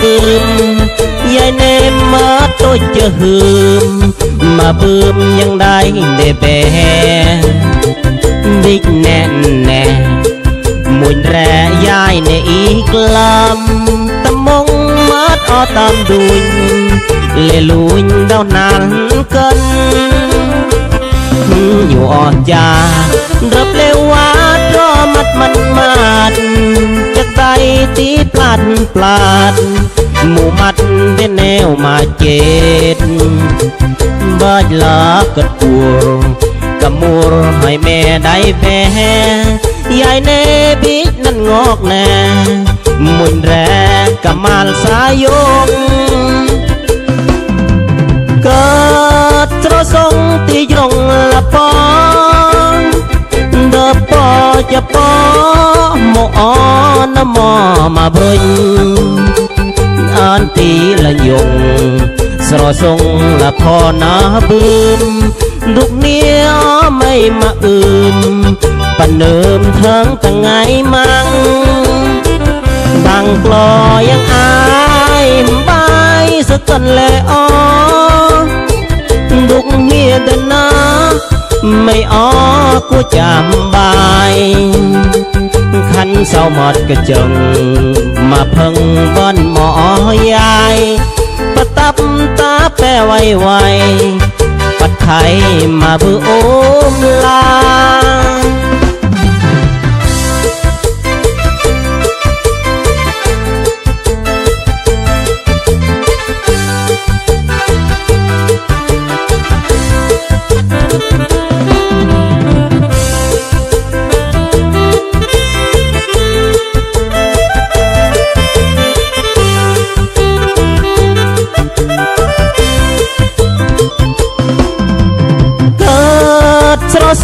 บืมยายเนมมาตัวจะหืมมาบืมยังได้เดเบบิ๊กแน่แน่มุนแร่ยายในอีกลำตะมงมัดอตามดุยเลลุยดาวนั้นกันอยู่อ่อนจารับเลวาดรอมัดจากใดตีพลัดหมู่มัดเป็นแนวมาเจ็ดบ้านลากระปูกระมูรให้แม่ได้แพ้ยายเนบิกนั่นงอกแน่มุนแรกะมาลสายงเกิดตรสงตียงละปองเดอปอจะปอโมอนมอมาบริอันตีละยงสรสงละพอนาบืมดุกเนียไม่มาอืมปนเนิมทั้งตั้งไงมังดังกลอยังอายบายสะกันแลอดุกเมียเดินนาไม่อ้อกูจำบายขันเศร้าหมดกระจงมาเพิ่งบ้านหมอยายประตับตาแปรไวปัดไทยมาบือโอมลา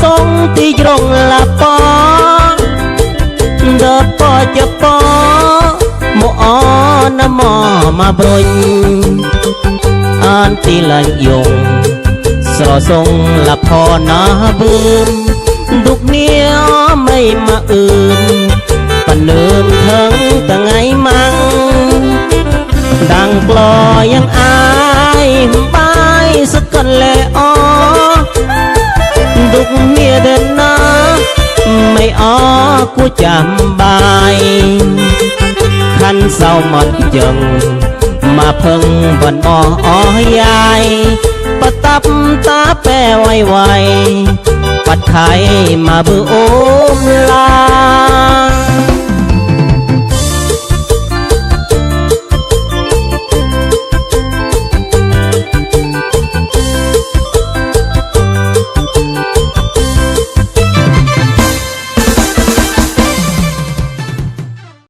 สงตียงละปอเดอปอจะปอโมอนมอมาบริอันตีละยงสรสงละพอนาบืมดุกเนียไม่มาอื่นปนเนิมทั้งตั้งไงมังดังกลอยังอายบายสักกันแลอดุกเมียเดินนาไม่อ้อกูจำบายขันเศร้าหมดจังมาเพิ่งบันอ้อยายประตับตาแปรไวปัดไข่มาบือโอมลา